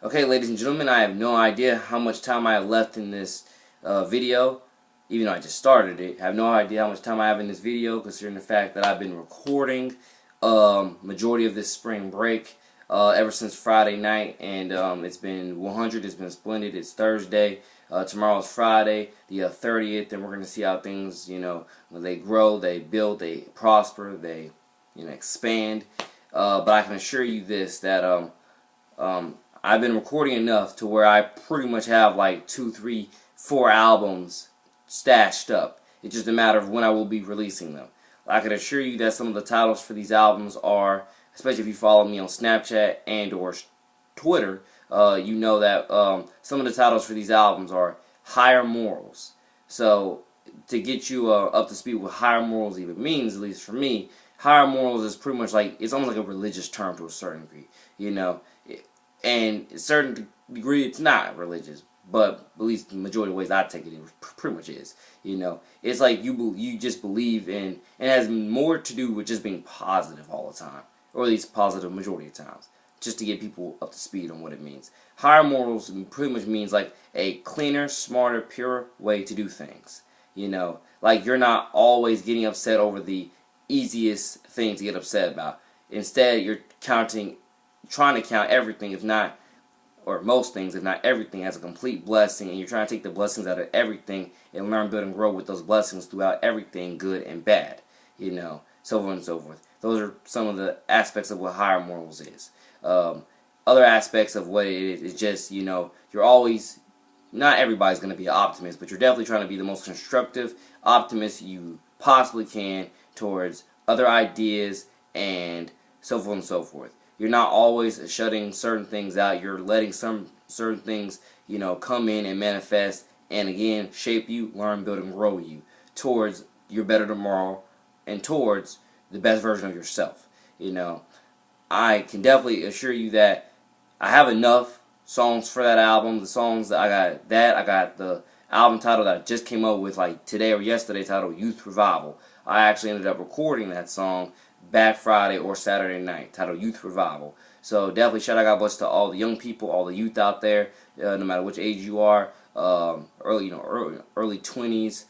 Okay, ladies and gentlemen, I have no idea how much time I have left in this video, even though I just started it. I have no idea how much time I have in this video, considering the fact that I've been recording majority of this spring break ever since Friday night, and it's been 100. It's been splendid. It's Thursday. Tomorrow's Friday, the 30th, and we're going to see how things, when they grow, they build, they prosper, they, expand. But I can assure you this, that I've been recording enough to where I pretty much have like 2, 3, 4 albums stashed up. It's just a matter of when I will be releasing them. I can assure you that some of the titles for these albums are, especially if you follow me on Snapchat and or Twitter, you know that some of the titles for these albums are Higher Morals. So to get you up to speed with Higher Morals even means, at least for me, Higher Morals is pretty much like, it's almost like a religious term to a certain degree, and a certain degree it's not religious, but at least the majority of ways I take it, it pretty much is. It's like you just believe in, and it has more to do with just being positive all the time, or at least positive majority of times, just to get people up to speed on what it means. Higher morals pretty much means like a cleaner, smarter, purer way to do things. Like you're not always getting upset over the easiest thing to get upset about. Instead, you're trying to count everything, if not, or most things, if not everything, as a complete blessing, and you're trying to take the blessings out of everything and learn, build, and grow with those blessings throughout everything, good and bad, so on and so forth. Those are some of the aspects of what Higher Morals is. Other aspects of what it is just, you're always, not everybody's going to be an optimist, but you're definitely trying to be the most constructive optimist you possibly can towards other ideas and so forth and so forth. You're not always shutting certain things out. You're letting some certain things, come in and manifest and again shape you, learn, build, and grow you towards your better tomorrow and towards the best version of yourself. I can definitely assure you that I have enough songs for that album. The songs that I got the album title that I just came up with like today or yesterday, titled Youth Revival. I actually ended up recording that song back Friday or Saturday night, titled Youth Revival. So definitely shout out, God bless to all the young people, all the youth out there, no matter which age you are, early 20s,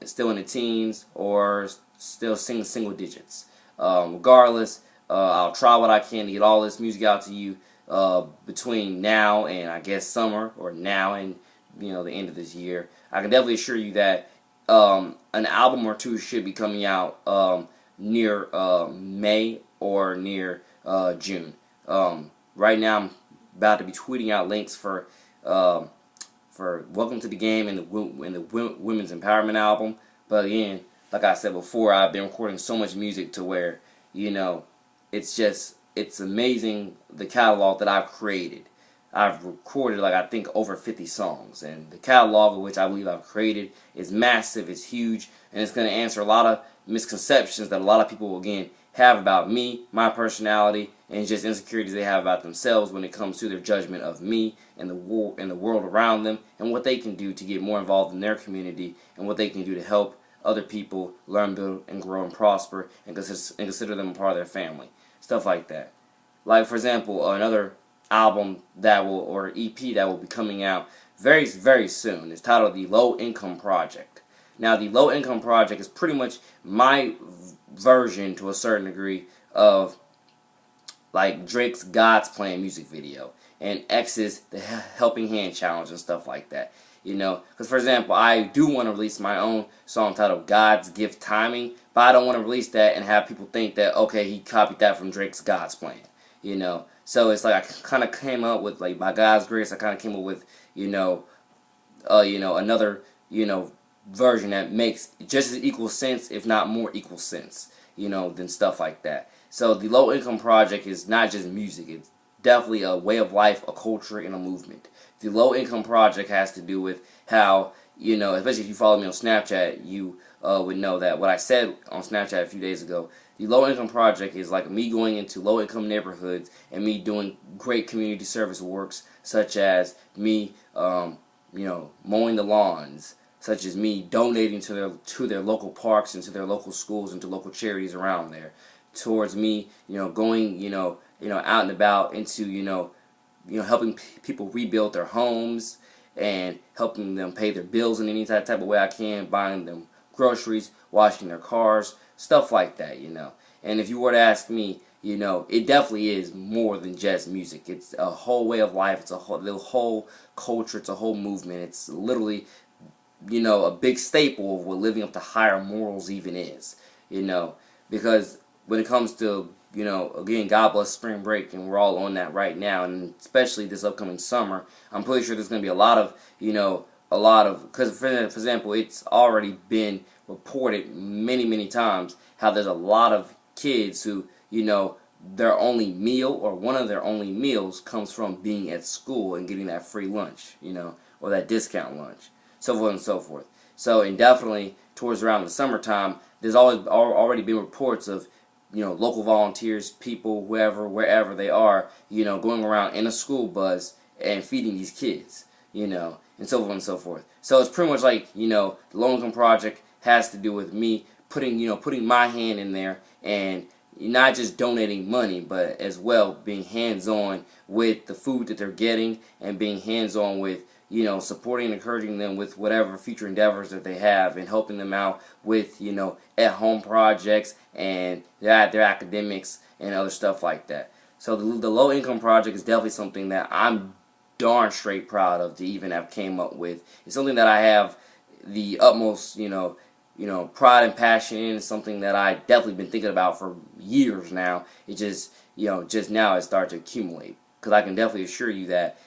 still in the teens, or still singing single digits. Regardless, I'll try what I can to get all this music out to you between now and I guess summer, or now and the end of this year. I can definitely assure you that an album or two should be coming out near May or near June. Right now I'm about to be tweeting out links for Welcome to the Game and the Women's Empowerment album. But again, like I said before, I've been recording so much music to where, it's amazing the catalog that I've created. I've recorded like I think over 50 songs, and the catalog of which I believe I've created is massive, it's huge, and it's going to answer a lot of misconceptions that a lot of people again have about me, my personality, and just insecurities they have about themselves when it comes to their judgment of me and the world around them, and what they can do to get more involved in their community, and what they can do to help other people learn, build, and grow and prosper, and consider them a part of their family. Stuff like that. Like, for example, another album or EP that will be coming out very, very soon is titled The Low Income Project. Now, The Low Income Project is pretty much my version, to a certain degree, of like Drake's God's Plan music video and X's The Helping Hand Challenge and stuff like that. Because for example, I do want to release my own song titled God's Gift Timing, but I don't want to release that and have people think that, okay, he copied that from Drake's God's Plan. So it's like I kind of came up with, like, by God's grace, I kind of came up with, another, version that makes just as equal sense, if not more equal sense, than stuff like that. So the Low Income Project is not just music, it's definitely a way of life, a culture, and a movement. The Low Income Project has to do with how, especially if you follow me on Snapchat, you would know that what I said on Snapchat a few days ago, the Low Income Project is like me going into low income neighborhoods and me doing great community service works, such as me, mowing the lawns, such as me donating to their local parks and to their local schools and to local charities around there, towards me, going, out and about into, helping people rebuild their homes and helping them pay their bills in any type of way I can, buying them groceries, washing their cars, stuff like that, And if you were to ask me, it definitely is more than just music. It's a whole way of life. It's the whole culture. It's a whole movement. It's literally, a big staple of what living up to higher morals even is, because when it comes to, again, God bless spring break, and we're all on that right now, and especially this upcoming summer, I'm pretty sure there's going to be a lot of, because for example, it's already been reported many, many times how there's a lot of kids who, their only meal or one of their only meals comes from being at school and getting that free lunch, or that discount lunch, so forth and so forth. So, and definitely towards around the summertime, there's always already been reports of, local volunteers, people, wherever they are, going around in a school bus and feeding these kids, and so forth and so forth. So it's pretty much like, the Low Income Project has to do with me putting my hand in there and not just donating money, but as well being hands-on with the food that they're getting and being hands-on with, supporting and encouraging them with whatever future endeavors that they have and helping them out with, at-home projects and their academics and other stuff like that. So the Low Income Project is definitely something that I'm darn straight proud of to even have came up with. It's something that I have the utmost, pride and passion in. It's something that I definitely been thinking about for years now. It just, just now it started to accumulate. Because I can definitely assure you that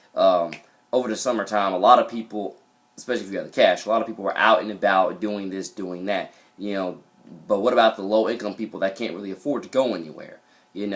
over the summertime, a lot of people, especially if you got the cash, a lot of people are out and about doing this, doing that. But what about the low income people that can't really afford to go anywhere? And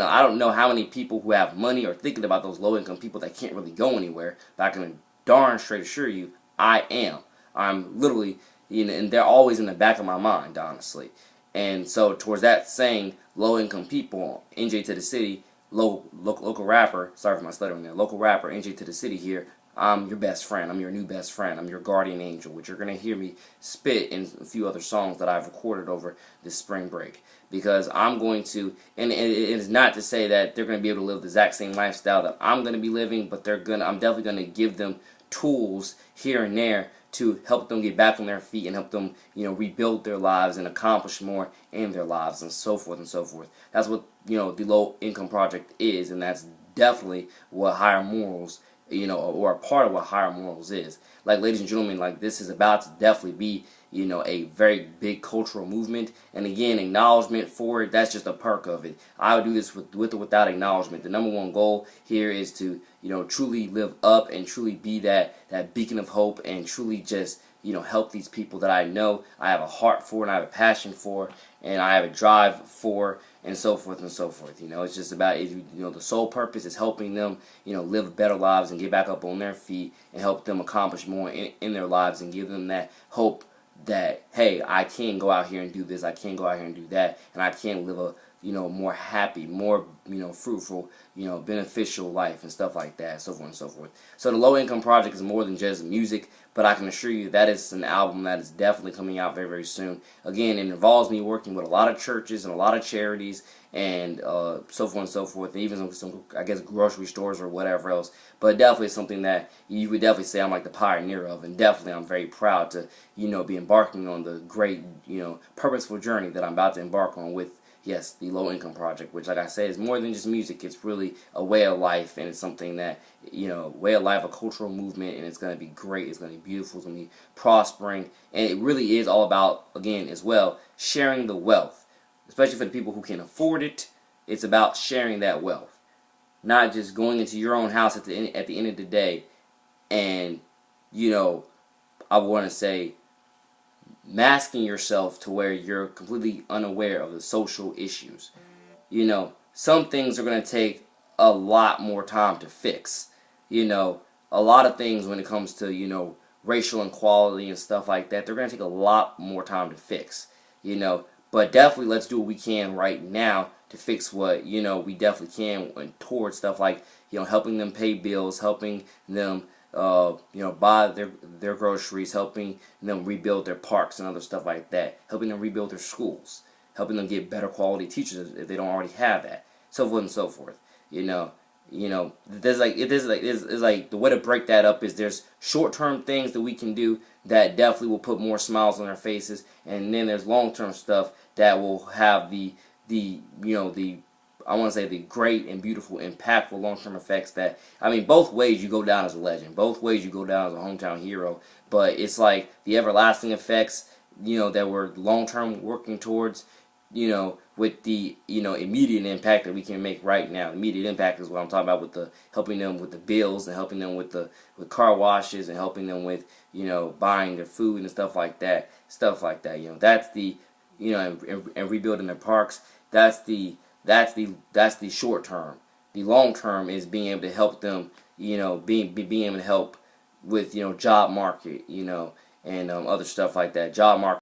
I don't know how many people who have money are thinking about those low income people that can't really go anywhere, but I can darn straight assure you, I am. I'm literally, and they're always in the back of my mind, honestly. And so towards that saying, low income people, NJ to the city, local rapper, sorry for my stuttering there, local rapper, NJ to the city here, I'm your best friend. I'm your new best friend. I'm your guardian angel, which you're going to hear me spit in a few other songs that I've recorded over this spring break. Because I'm going to, and it is not to say that they're going to be able to live the exact same lifestyle that I'm going to be living, but I'm definitely going to give them tools here and there to help them get back on their feet and help them, rebuild their lives and accomplish more in their lives and so forth and so forth. That's what, the Low Income Project is, and that's definitely what higher morals, or a part of what higher morals is. Like, ladies and gentlemen, like, this is about to definitely be, a very big cultural movement. And again, acknowledgement for it, that's just a perk of it. I would do this with or without acknowledgement. The number one goal here is to, truly live up and truly be that beacon of hope and truly just, help these people that I know I have a heart for and I have a passion for and I have a drive for and so forth and so forth. It's just about, the sole purpose is helping them, live better lives and get back up on their feet and help them accomplish more in their lives and give them that hope that, hey, I can go out here and do this, I can go out here and do that, and I can live a, more happy, more, fruitful, beneficial life and stuff like that, so forth and so forth. So the Low Income Project is more than just music, but I can assure you that is an album that is definitely coming out very, very soon. Again, it involves me working with a lot of churches and a lot of charities and so forth and so forth, and even some, I guess, grocery stores or whatever else. But definitely something that you would definitely say I'm like the pioneer of, and definitely I'm very proud to, be embarking on the great, purposeful journey that I'm about to embark on with, yes, the Low Income Project, which, like I said, is more than just music. It's really a way of life, and it's something that, way of life, a cultural movement, and it's going to be great. It's going to be beautiful. It's going to be prospering, and it really is all about, again, as well, sharing the wealth, especially for the people who can afford it. It's about sharing that wealth, not just going into your own house at the end of the day, and, I want to say, masking yourself to where you're completely unaware of the social issues. Some things are going to take a lot more time to fix. A lot of things when it comes to, racial inequality and stuff like that, they're going to take a lot more time to fix. But definitely let's do what we can right now to fix what, we definitely can towards stuff like, helping them pay bills, helping them buy their groceries, helping them rebuild their parks and other stuff like that, helping them rebuild their schools, helping them get better quality teachers if they don't already have that, so forth and so forth. You know, there's like the way to break that up is there's short-term things that we can do that definitely will put more smiles on our faces, and then there's long-term stuff that will have the you know the I want to say the great and beautiful, impactful long-term effects that, I mean, both ways you go down as a legend. Both ways you go down as a hometown hero. But it's like the everlasting effects, that we're long-term working towards, with the, immediate impact that we can make right now. Immediate impact is what I'm talking about with the helping them with the bills and helping them with with car washes and helping them with, buying their food and stuff like that. That's the, and rebuilding their parks. That's the short term. The long term is being able to help them, being able to help with, job market, and other stuff like that. Job market.